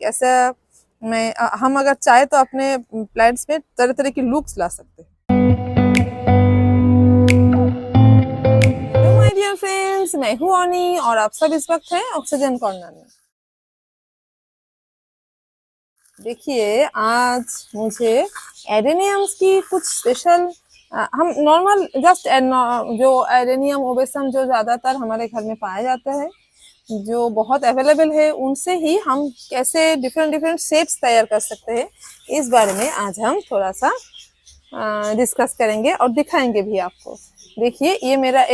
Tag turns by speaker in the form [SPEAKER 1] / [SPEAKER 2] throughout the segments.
[SPEAKER 1] कैसा हम अगर चाहे तो अपने प्लांट्स में तरह तरह की लुक्स ला सकते हैं। हेलो माय डियर फ्रेंड्स, मैं हूँ ऑनी और आप सब इस वक्त हैं ऑक्सीजन कॉर्नर में। देखिए, आज मुझे एडेनियम्स की कुछ स्पेशल हम नॉर्मल जस्ट जो एडेनियम ओबेसम जो ज़्यादातर हमारे घर में पाया जाता है, जो बहुत अवेलेबल है, उनसे ही हम कैसे डिफरेंट डिफरेंट शेप्स तैयार कर सकते हैं, इस बारे में आज हम थोड़ा सा डिस्कस करेंगे और दिखाएंगे भी आपको। देखिए, ये मेरा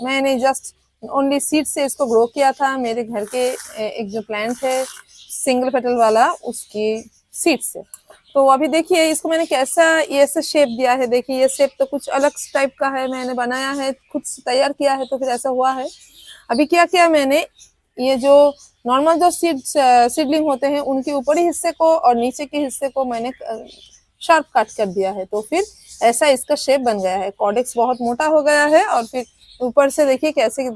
[SPEAKER 1] मैंने जस्ट ओनली सीड से इसको ग्रो किया था। मेरे घर के एक जो प्लांट है सिंगल पेटल वाला, उसकी सीड से। तो अभी देखिए इसको मैंने कैसा ये ऐसा शेप दिया है। देखिए ये शेप तो कुछ अलग टाइप का है, मैंने बनाया है, खुद से तैयार किया है, तो फिर ऐसा हुआ है। अभी क्या किया मैंने, ये जो नॉर्मल जो सीडलिंग होते हैं उनके ऊपरी हिस्से को और नीचे के हिस्से को मैंने शार्प कट कर दिया है, तो फिर ऐसा इसका शेप बन गया है। कॉर्डेक्स बहुत मोटा हो गया है और फिर ऊपर से देखिए कैसे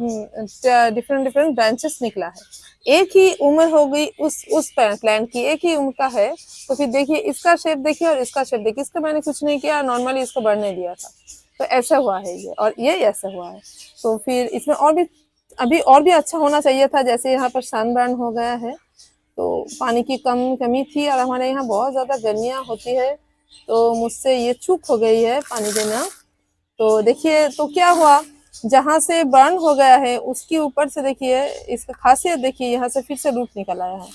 [SPEAKER 1] डिफरेंट डिफरेंट ब्रांचेस निकला है। एक ही उम्र हो गई उस प्लांट की, एक ही उम्र का है, तो फिर देखिए इसका शेप देखिए और इसका शेप देखिए। इसका मैंने कुछ नहीं किया, नॉर्मली इसको बढ़ने दिया था, तो ऐसा हुआ है ये, और ये ऐसा हुआ है। तो फिर इसमें और भी अच्छा होना चाहिए था। जैसे यहाँ पर सनबर्न हो गया है, तो पानी की कमी थी और हमारे यहाँ बहुत ज्यादा गर्मियाँ होती है, तो मुझसे ये चूक हो गई है पानी देना। तो देखिए तो क्या हुआ, जहाँ से बर्न हो गया है उसके ऊपर से देखिए इसका खासियत देखिए, यहाँ से फिर से रूट निकल आया है,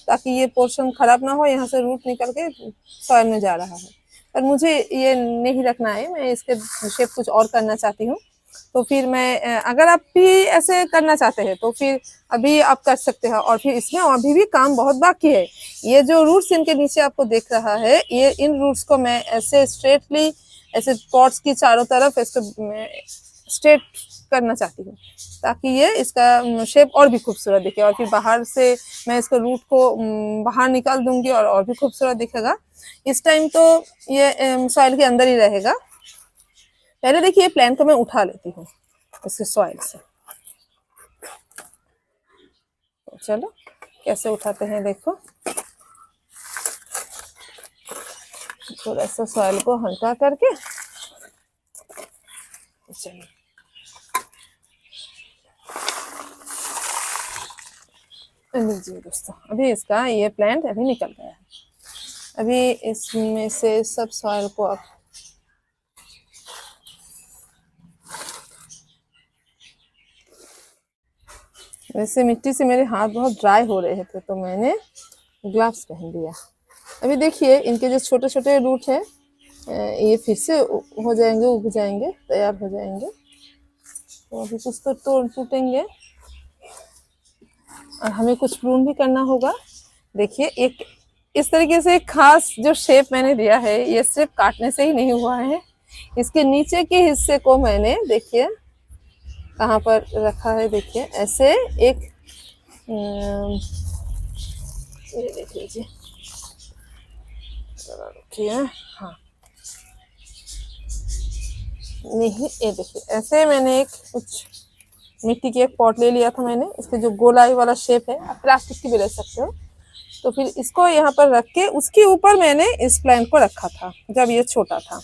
[SPEAKER 1] ताकि ये पोर्शन खराब ना हो। यहाँ से रूट निकल के सॉइल में जा रहा है, पर मुझे ये नहीं रखना है, मैं इसके शेप कुछ और करना चाहती हूँ। तो फिर मैं अगर आप भी ऐसे करना चाहते हैं तो फिर अभी आप कर सकते हैं। और फिर इसमें अभी भी काम बहुत बाकी है। ये जो रूट्स इनके नीचे आपको दिख रहा है, ये इन रूट्स को मैं ऐसे स्ट्रेटली ऐसे पॉट्स की चारों तरफ स्ट्रेट करना चाहती हूँ, ताकि ये इसका शेप और भी खूबसूरत दिखे। और फिर बाहर से मैं इसको रूट को बाहर निकाल दूंगी और भी खूबसूरत दिखेगा। इस टाइम तो ये सॉइल के अंदर ही रहेगा। पहले देखिए प्लांट को मैं उठा लेती हूँ इसके सॉइल से। तो चलो कैसे उठाते हैं देखो। थोड़ा सा सॉइल को हल्का करके, चलिए लीजिए दोस्तों, अभी इसका ये प्लांट अभी निकल गया है। अभी इसमें से सब सॉइल को अब वैसे मिट्टी से मेरे हाथ बहुत ड्राई हो रहे थे, तो मैंने ग्लव्स पहन लिया। अभी देखिए इनके जो छोटे छोटे रूट है, ये फिर से हो जाएंगे, उग जाएंगे, तैयार हो जाएंगे। तो अभी कुछ तो टूटेंगे और हमें कुछ प्रून भी करना होगा। देखिए एक इस तरीके से खास जो शेप मैंने दिया है, ये सिर्फ काटने से ही नहीं हुआ है। इसके नीचे के हिस्से को मैंने देखिए कहाँ पर रखा है। देखिए ऐसे एक ये देख लीजिए, रखिए, हाँ नहीं, ये देखिए ऐसे मैंने एक कुछ मिट्टी की एक पॉट ले लिया था मैंने। इसके जो गोलाई वाला शेप है, आप प्लास्टिक की भी ले सकते हो। तो फिर इसको यहाँ पर रख के उसके ऊपर मैंने इस प्लांट को रखा था जब ये छोटा था।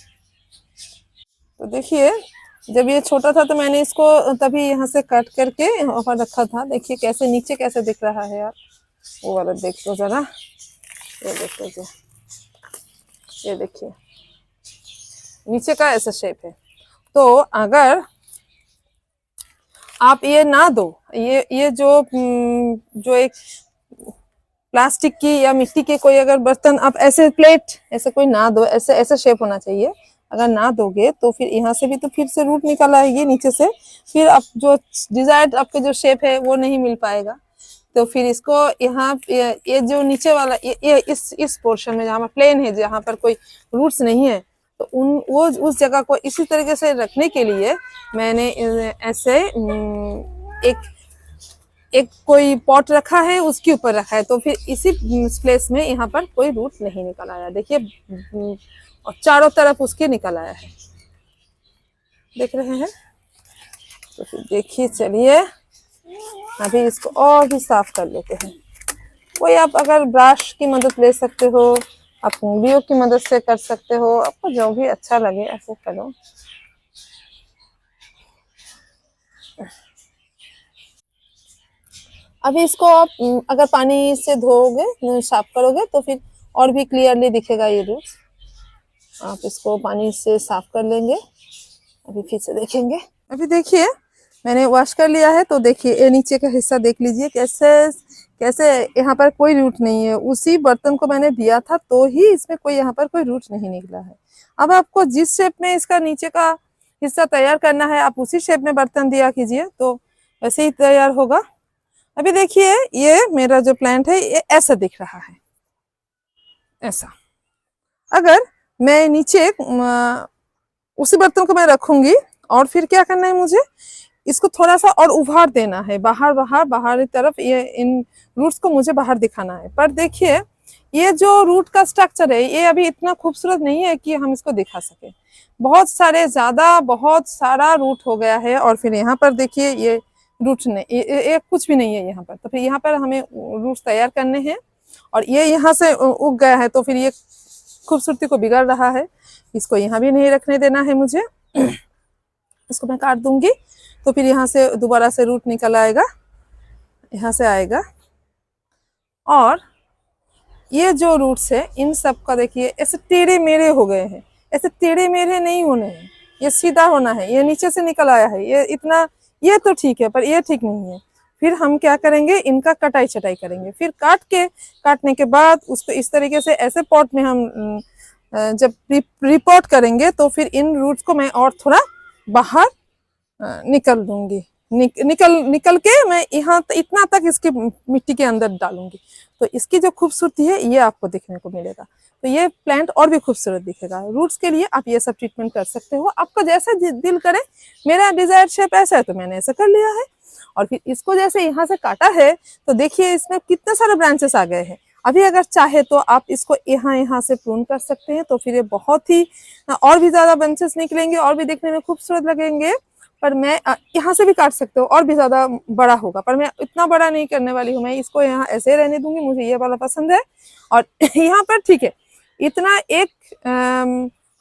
[SPEAKER 1] तो देखिए जब ये छोटा था तो मैंने इसको तभी यहाँ से कट करके यहाँ पर रखा था। देखिए कैसे नीचे कैसे दिख रहा है यार, वो वाला देख लो जरा, ये देख लीजिए, ये देखिए नीचे का ऐसा शेप है। तो अगर आप ये ना दो, ये जो एक प्लास्टिक की या मिट्टी के कोई अगर बर्तन आप ऐसे प्लेट ऐसे कोई ना दो, ऐसे ऐसा शेप होना चाहिए। अगर ना दोगे तो फिर यहाँ से भी तो फिर से रूट निकल आएगी नीचे से, फिर आप जो डिजायर्ड आपके जो शेप है वो नहीं मिल पाएगा। तो फिर इसको यहाँ ये जो नीचे वाला ये इस पोर्शन में जहाँ पर प्लेन है, जहाँ पर कोई रूट्स नहीं है, तो उस जगह को इसी तरीके से रखने के लिए मैंने ऐसे एक कोई पॉट रखा है, उसके ऊपर रखा है। तो फिर इसी प्लेस में यहाँ पर कोई रूट नहीं निकल आया, देखिए, और चारों तरफ उसके निकल आया है, देख रहे हैं। तो फिर देखिए, चलिए अभी इसको और भी साफ कर लेते हैं। कोई आप अगर ब्रश की मदद ले सकते हो, आप उंगलियों की मदद से कर सकते हो, आपको जो भी अच्छा लगे ऐसे करो। अभी इसको आप अगर पानी से धोओगे, साफ करोगे तो फिर और भी क्लियरली दिखेगा ये रूट्स। आप इसको पानी से साफ कर लेंगे। अभी फिर से देखेंगे। अभी देखिए मैंने वॉश कर लिया है, तो देखिए ये नीचे का हिस्सा देख लीजिए कैसे कैसे यहाँ पर कोई रूट नहीं है। उसी बर्तन को मैंने दिया था तो ही इसमें कोई यहाँ पर कोई रूट नहीं निकला है। अब आपको जिस शेप में इसका नीचे का हिस्सा तैयार करना है, आप उसी शेप में बर्तन दिया कीजिए, तो वैसे ही तैयार होगा। अभी देखिए ये मेरा जो प्लांट है ये ऐसा दिख रहा है, ऐसा। अगर मैं नीचे उसी बर्तन को मैं रखूंगी, और फिर क्या करना है मुझे, इसको थोड़ा सा और उभार देना है, बाहर बाहर बाहर की तरफ, ये इन रूट्स को मुझे बाहर दिखाना है। पर देखिए ये जो रूट का स्ट्रक्चर है ये अभी इतना खूबसूरत नहीं है कि हम इसको दिखा सके। बहुत सारा रूट हो गया है। और फिर यहाँ पर देखिए ये रूट नहीं, ये कुछ भी नहीं है यहाँ पर। तो फिर यहाँ पर हमें रूट्स तैयार करने हैं, और ये यहाँ से उग गया है तो फिर ये खूबसूरती को बिगाड़ रहा है। इसको यहाँ भी नहीं रखने देना है मुझे। इसको मैं काट दूंगी, तो फिर यहाँ से दोबारा से रूट निकल आएगा, यहाँ से आएगा। और ये जो रूट्स है इन सब का देखिए ऐसे टेढ़े मेढ़े हो गए हैं। ऐसे टेढ़े मेढ़े नहीं होने हैं, ये सीधा होना है। ये नीचे से निकल आया है, ये इतना, ये तो ठीक है पर ये ठीक नहीं है। फिर हम क्या करेंगे, इनका कटाई छटाई करेंगे। फिर काटने के बाद उसको इस तरीके से ऐसे पॉट में हम जब रिपोर्ट करेंगे तो फिर इन रूट्स को मैं और थोड़ा बाहर निकल दूंगी। निकल के मैं यहाँ इतना तक इसकी मिट्टी के अंदर डालूंगी, तो इसकी जो खूबसूरती है ये आपको देखने को मिलेगा। तो ये प्लांट और भी खूबसूरत दिखेगा। रूट्स के लिए आप ये सब ट्रीटमेंट कर सकते हो, आपको जैसा दिल करे। मेरा डिजायर शेप ऐसा है तो मैंने ऐसा कर लिया है। और फिर इसको जैसे यहाँ से काटा है तो देखिए इसमें कितने सारे ब्रांचेस आ गए हैं। अभी अगर चाहे तो आप इसको यहाँ से प्रून कर सकते हैं, तो फिर ये बहुत ही और भी ज्यादा ब्रांचेस निकलेंगे और भी देखने में खूबसूरत लगेंगे। पर मैं यहाँ से भी काट सकते हो और भी ज्यादा बड़ा होगा, पर मैं इतना बड़ा नहीं करने वाली हूँ। मैं इसको यहाँ ऐसे रहने दूंगी, मुझे ये वाला पसंद है। और यहाँ पर ठीक है, इतना एक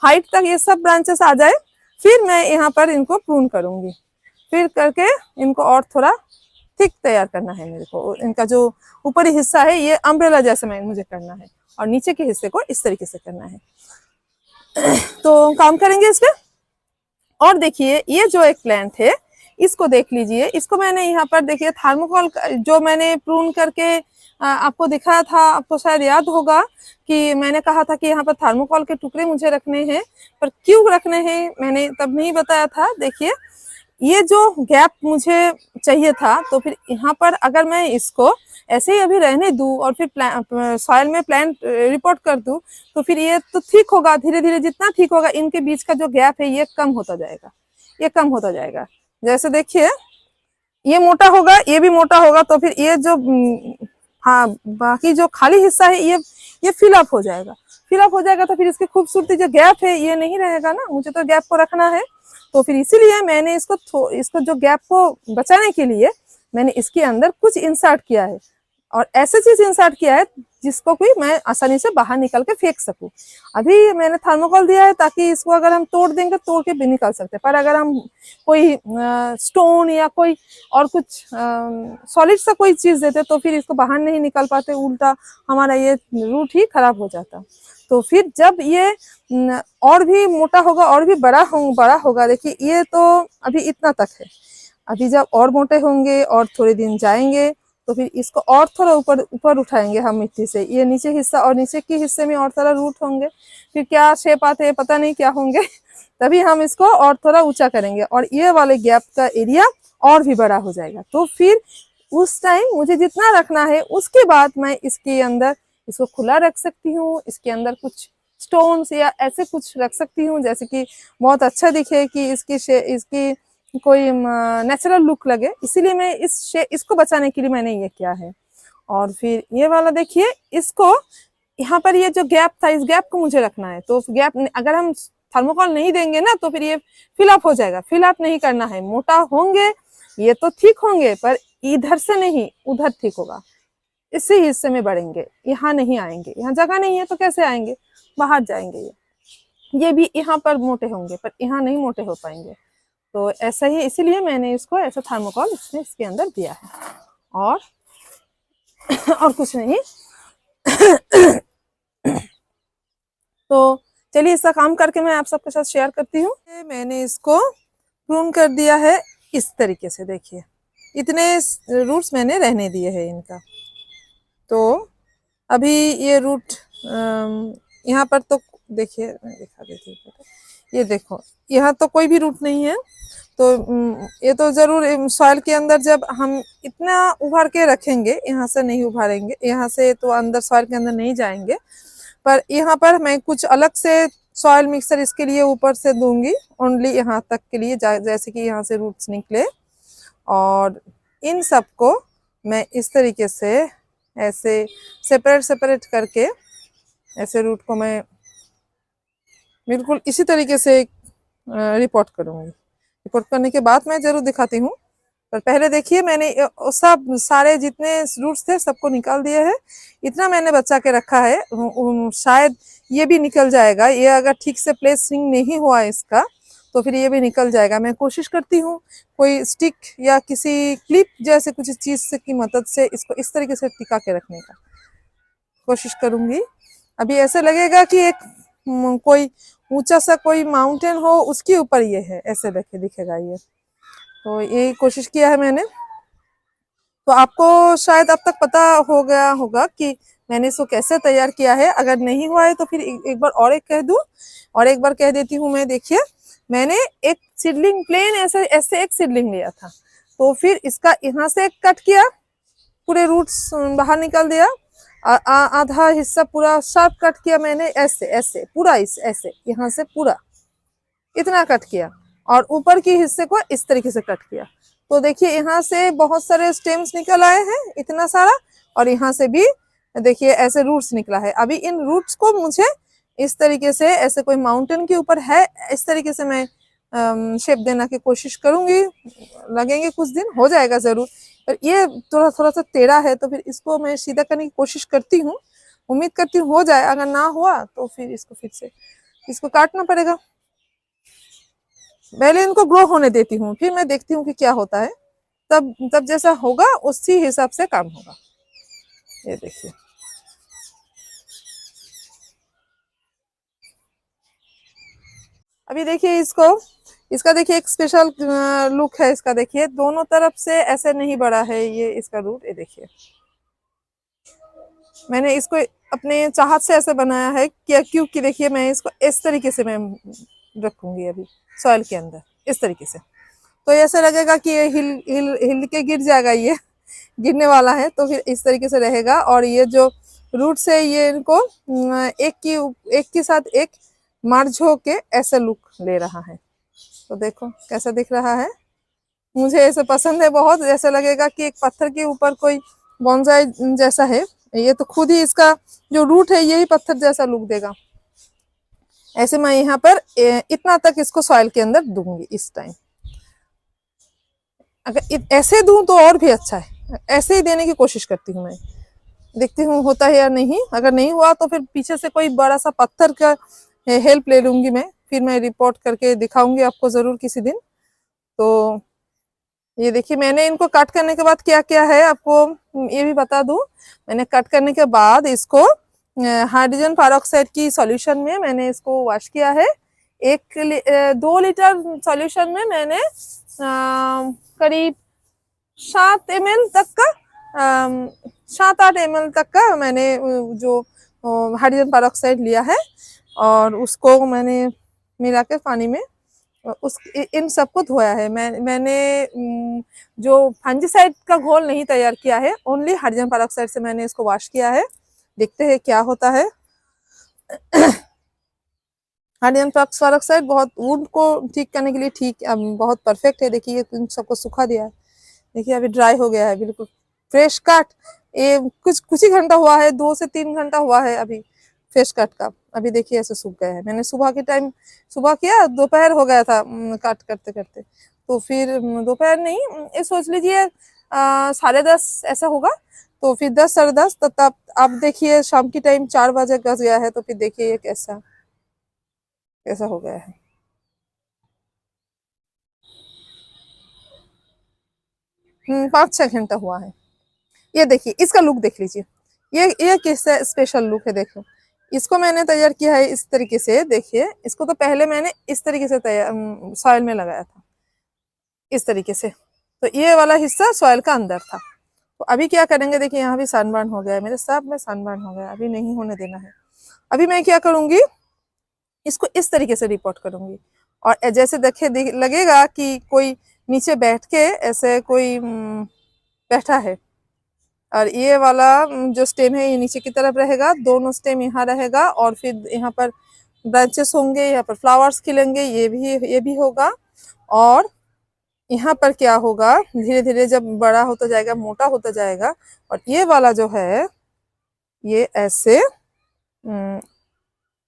[SPEAKER 1] हाइट तक ये सब ब्रांचेस आ जाए, फिर मैं यहाँ पर इनको प्रून करूंगी। फिर करके इनको और थोड़ा थिक तैयार करना है मेरे को। इनका जो ऊपरी हिस्सा है ये अम्ब्रेला जैसे मुझे करना है, और नीचे के हिस्से को इस तरीके से करना है। तो काम करेंगे इस पे। और देखिए ये जो एक प्लांट है इसको देख लीजिए। इसको मैंने यहाँ पर देखिए थर्मोकोल जो मैंने प्रून करके आपको दिखाया था, आपको शायद याद होगा कि मैंने कहा था कि यहाँ पर थर्मोकोल के टुकड़े मुझे रखने हैं। पर क्यों रखने हैं मैंने तब नहीं बताया था। देखिए ये जो गैप मुझे चाहिए था, तो फिर यहाँ पर अगर मैं इसको ऐसे ही अभी रहने दूं और फिर सॉइल में प्लांट रिपोर्ट कर दूं, तो फिर ये तो ठीक होगा। धीरे धीरे जितना ठीक होगा, इनके बीच का जो गैप है ये कम होता जाएगा, ये कम होता जाएगा। जैसे देखिए ये मोटा होगा, ये भी मोटा होगा, तो फिर ये जो हाँ बाकी जो खाली हिस्सा है ये फिलअप हो जाएगा। फिलअप हो जाएगा तो फिर इसकी खूबसूरती जो गैप है ये नहीं रहेगा ना। मुझे तो गैप को रखना है, तो फिर इसीलिए मैंने इसको जो गैप को बचाने के लिए मैंने इसके अंदर कुछ इंसर्ट किया है, और ऐसे चीज इंसर्ट किया है जिसको कोई मैं आसानी से बाहर निकल के फेंक सकूं। अभी मैंने थर्मोकोल दिया है ताकि इसको अगर हम तोड़ देंगे तोड़ के भी निकाल सकते हैं। पर अगर हम कोई स्टोन या कोई और कुछ सॉलिड सा कोई चीज देते तो फिर इसको बाहर नहीं निकल पाते, उल्टा हमारा ये रूट ही खराब हो जाता। तो फिर जब ये और भी मोटा होगा और भी बड़ा होगा, देखिए ये तो अभी इतना तक है। अभी जब और मोटे होंगे और थोड़े दिन जाएंगे तो फिर इसको और थोड़ा ऊपर उठाएंगे हम मिट्टी से। ये नीचे हिस्सा और नीचे के हिस्से में और थोड़ा रूट होंगे, फिर क्या शेप आते हैं पता नहीं क्या होंगे। तभी हम इसको और थोड़ा ऊंचा करेंगे और ये वाले गैप का एरिया और भी बड़ा हो जाएगा। तो फिर उस टाइम मुझे जितना रखना है उसके बाद मैं इसके अंदर इसको खुला रख सकती हूँ। इसके अंदर कुछ स्टोन्स या ऐसे कुछ रख सकती हूँ जैसे कि बहुत अच्छा दिखे, कि इसकी कोई नेचुरल लुक लगे। इसीलिए मैं इसको बचाने के लिए मैंने ये किया है। और फिर ये वाला देखिए, इसको यहाँ पर ये जो गैप था इस गैप को मुझे रखना है। तो गैप अगर हम थर्मोकोल नहीं देंगे ना तो फिर ये फिलअप हो जाएगा। फिलअप नहीं करना है, मोटा होंगे ये तो ठीक होंगे पर इधर से नहीं उधर ठीक होगा। इसी हिस्से में बढ़ेंगे, यहाँ नहीं आएंगे। यहाँ जगह नहीं है तो कैसे आएंगे, बाहर जाएंगे। ये भी यहाँ पर मोटे होंगे पर यहाँ नहीं मोटे हो पाएंगे। तो ऐसा ही, इसीलिए मैंने इसको ऐसा थर्मोकॉल इसके अंदर दिया है, और और कुछ नहीं। तो चलिए इसका काम करके मैं आप सबके साथ शेयर करती हूँ। मैंने इसको प्रून कर दिया है इस तरीके से, देखिए इतने रूट्स मैंने रहने दिए हैं इनका। तो अभी ये रूट यहाँ पर तो देखिए, मैं दिखा देती हूँ, ये देखो यहाँ तो कोई भी रूट नहीं है। तो ये तो जरूर सॉइल के अंदर जब हम इतना उभार के रखेंगे, यहाँ से नहीं उभारेंगे, यहाँ से तो अंदर सॉइल के अंदर नहीं जाएंगे। पर यहाँ पर मैं कुछ अलग से सॉइल मिक्सर इसके लिए ऊपर से दूंगी, ओनली यहाँ तक के लिए, जैसे कि यहाँ से रूट्स निकले। और इन सबको मैं इस तरीके से ऐसे सेपरेट करके, ऐसे रूट को मैं बिल्कुल इसी तरीके से रिपोर्ट करूंगी। रिपोर्ट करने के बाद मैं जरूर दिखाती हूँ, पर पहले देखिए मैंने सब सारे जितने रूट्स थे सबको निकाल दिए हैं। इतना मैंने बचा के रखा है, शायद ये भी निकल जाएगा। ये अगर ठीक से प्लेसिंग नहीं हुआ इसका तो फिर ये भी निकल जाएगा। मैं कोशिश करती हूँ कोई स्टिक या किसी क्लिप जैसे कुछ चीज की मदद से इसको इस तरीके से टिका के रखने का कोशिश करूंगी। अभी ऐसे लगेगा कि एक कोई ऊंचा सा कोई माउंटेन हो, उसके ऊपर ये है, ऐसे दिखेगा ये। तो यही कोशिश किया है मैंने। तो आपको शायद अब तक पता हो गया होगा कि मैंने इसको कैसे तैयार किया है। अगर नहीं हुआ है तो फिर एक बार और एक कह दूं, और एक बार कह देती हूँ मैं। देखिए मैंने एक सीडलिंग प्लेन ऐसे एक सीडलिंग लिया था, तो फिर इसका यहाँ से एक कट किया, पूरे रूट्स बाहर निकाल दिया, आधा हिस्सा पूरा शार्प कट किया मैंने, ऐसे पूरा ऐसे यहाँ से पूरा इतना कट किया, और ऊपर के हिस्से को इस तरीके से कट किया। तो देखिए यहाँ से बहुत सारे स्टेम्स निकल आए हैं, इतना सारा, और यहाँ से भी देखिए ऐसे रूट्स निकला है। अभी इन रूट्स को मुझे इस तरीके से, ऐसे कोई माउंटेन के ऊपर है, इस तरीके से मैं शेप देना की कोशिश करूंगी। लगेंगे कुछ दिन, हो जाएगा जरूर, पर ये थोड़ा सा टेढ़ा है, तो फिर इसको मैं सीधा करने की कोशिश करती हूँ। उम्मीद करती हूँ हो जाए, अगर ना हुआ तो फिर इसको फिर से इसको काटना पड़ेगा। पहले इनको ग्रो होने देती हूँ, फिर मैं देखती हूँ कि क्या होता है। तब जैसा होगा उसी हिसाब से काम होगा। ये देखिए अभी देखिए इसका देखिए एक स्पेशल लुक है इसका। देखिए दोनों तरफ से ऐसे नहीं बढ़ा है ये इसका रूट। ये देखिए मैंने इसको अपने चाहत से ऐसे बनाया है क्या, क्योंकि देखिए मैं इसको इस तरीके से मैं रखूंगी अभी सॉइल के अंदर, इस तरीके से। तो ऐसे लगेगा कि ये हिल के गिर जाएगा, ये गिरने वाला है, तो फिर इस तरीके से रहेगा। और ये जो रूट्स है ये इनको एक के साथ एक मर्ज होके ऐसा लुक ले रहा है। तो देखो कैसा दिख रहा है, मुझे ऐसे पसंद है बहुत। ऐसा लगेगा कि एक पत्थर के ऊपर कोई बोनसाई जैसा है। ये तो खुद ही इसका जो रूट है यही पत्थर जैसा लुक देगा। ऐसे मैं यहाँ पर इतना तक इसको सॉइल के अंदर दूंगी इस टाइम। अगर ऐसे दूं तो और भी अच्छा है, ऐसे ही देने की कोशिश करती हूँ मैं। देखती हूँ होता है या नहीं। अगर नहीं हुआ तो फिर पीछे से कोई बड़ा सा पत्थर का हेल्प ले लूंगी मैं, फिर मैं रिपोर्ट करके दिखाऊंगी आपको जरूर किसी दिन। तो ये देखिए मैंने इनको कट करने के बाद क्या क्या है आपको ये भी बता दूं। मैंने कट करने के बाद इसको हाइड्रोजन पेरोक्साइड की सॉल्यूशन में मैंने इसको वॉश किया है। 2 लीटर सॉल्यूशन में मैंने करीब 7 ml तक का 7-8 ml तक का मैंने जो हाइड्रोजन पेरोक्साइड लिया है, और उसको मैंने मिला के पानी में इन सबको धोया है। मैंने जो फंजीसाइड का घोल नहीं तैयार किया है, ओनली हाइड्रोजन पेरोक्साइड से मैंने इसको वॉश किया है। देखते हैं क्या होता है। हाइड्रोजन पेरोक्साइड बहुत वुड को ठीक करने के लिए बहुत परफेक्ट है। देखिए इन सबको सुखा दिया है, देखिए अभी ड्राई हो गया है बिल्कुल फ्रेश कट। ये कुछ ही घंटा हुआ है, 2 से 3 घंटा हुआ है अभी फ्रेश कट का। अभी देखिए ऐसे सूख गया है। मैंने सुबह के टाइम सुबह किया, दोपहर हो गया था कट करते करते। तो फिर दोपहर नहीं, ये सोच लीजिए 10:30 ऐसा होगा। तो फिर 10 साढ़े 10, तो तब अब देखिए शाम की टाइम 4 बजे गज गया है, तो फिर देखिए ये कैसा कैसा हो गया है। 5-6 घंटा हुआ है। ये देखिए इसका लुक देख लीजिए, ये कैसा स्पेशल लुक है, देखो। इसको मैंने तैयार किया है इस तरीके से, देखिए इसको तो पहले मैंने इस तरीके से तैयार सॉइल में लगाया था, इस तरीके से। तो ये वाला हिस्सा सॉइल का अंदर था। तो अभी क्या करेंगे, देखिए यहाँ भी सनबर्न हो गया है, मेरे सब में सनबर्न हो गया, अभी नहीं होने देना है। अभी मैं क्या करूंगी, इसको इस तरीके से रिपोर्ट करूंगी, और जैसे देखे लगेगा कि कोई नीचे बैठ के ऐसे कोई बैठा है, और ये वाला जो स्टेम है ये नीचे की तरफ रहेगा, दोनों स्टेम यहाँ रहेगा, और फिर यहाँ पर ब्रांचेस होंगे, यहाँ पर फ्लावर्स खिलेंगे, ये भी होगा। और यहाँ पर क्या होगा, धीरे धीरे जब बड़ा होता जाएगा, मोटा होता जाएगा, और ये वाला जो है ये ऐसे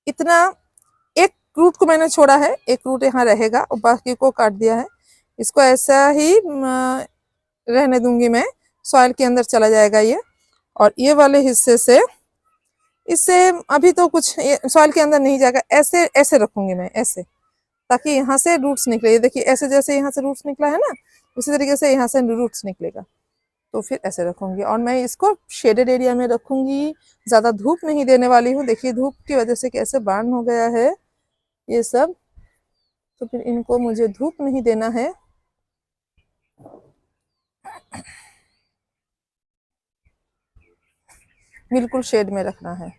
[SPEAKER 1] इतना, एक रूट को मैंने छोड़ा है, एक रूट यहाँ रहेगा और बाकी को काट दिया है। इसको ऐसा ही रहने दूंगी मैं, सॉइल के अंदर चला जाएगा ये। और ये वाले हिस्से से, इससे अभी तो कुछ सॉइल के अंदर नहीं जाएगा, ऐसे ऐसे रखूंगी मैं, ऐसे, ताकि यहाँ से रूट्स निकले। ये देखिए ऐसे, जैसे यहाँ से रूट्स निकला है ना, उसी तरीके से यहाँ से रूट्स निकलेगा। तो फिर ऐसे रखूंगी, और मैं इसको शेडेड एरिया में रखूंगी, ज्यादा धूप नहीं देने वाली हूँ। देखिए धूप की वजह से कैसे बर्न हो गया है ये सब, तो फिर इनको मुझे धूप नहीं देना है। बिल्कुल शेड में रखना है,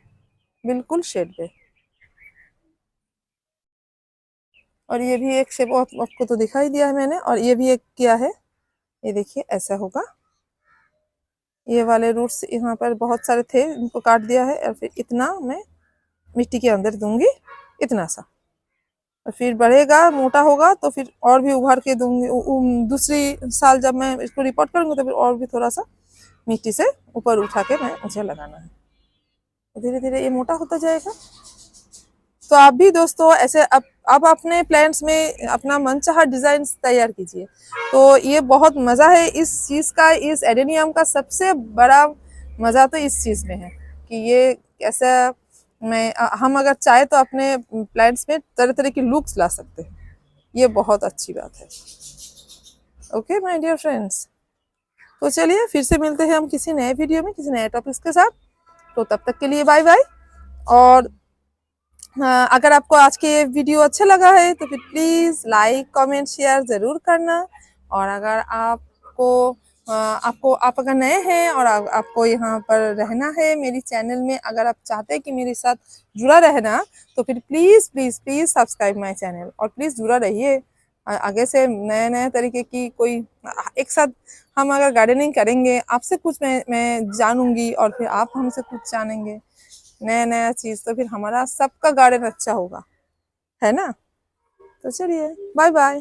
[SPEAKER 1] बिल्कुल शेड पे। और ये भी एक शेप आपको तो दिखाई दिया है मैंने, और ये भी एक किया है, ये देखिए ऐसा होगा। ये वाले रूट्स यहाँ पर बहुत सारे थे, इनको काट दिया है, और फिर इतना मैं मिट्टी के अंदर दूंगी, इतना सा। और फिर बढ़ेगा, मोटा होगा, तो फिर और भी उभार के दूंगी। दूसरी साल जब मैं इसको रिपोर्ट करूंगी, तो फिर और भी थोड़ा सा मिट्टी से ऊपर उठा के मैं मुझे लगाना है। धीरे धीरे ये मोटा होता जाएगा। तो आप भी दोस्तों ऐसे अब अपने प्लांट्स में अपना मनचाहा डिजाइन तैयार कीजिए। तो ये बहुत मजा है इस चीज का, इस एडेनियम का सबसे बड़ा मजा तो इस चीज में है कि ये कैसा, हम अगर चाहे तो अपने प्लांट्स में तरह तरह की लुक्स ला सकते हैं। ये बहुत अच्छी बात है। ओके माय डियर फ्रेंड्स, तो चलिए फिर से मिलते हैं हम किसी नए वीडियो में, किसी नए टॉपिक्स के साथ। तो तब तक के लिए बाय बाय। और अगर आपको आज के वीडियो अच्छा लगा है तो फिर प्लीज लाइक कमेंट शेयर जरूर करना। और अगर आप अगर नए हैं और आपको यहाँ पर रहना है मेरी चैनल में, अगर आप चाहते हैं कि मेरे साथ जुड़ा रहना, तो फिर please please please subscribe my channel, और प्लीज जुड़ा रहिए। आगे से नए नए तरीके की कोई एक साथ हम अगर गार्डनिंग करेंगे, आपसे कुछ मैं जानूंगी, और फिर आप हमसे कुछ जानेंगे नया नया चीज, तो फिर हमारा सबका गार्डन अच्छा होगा, है ना। तो चलिए बाय बाय।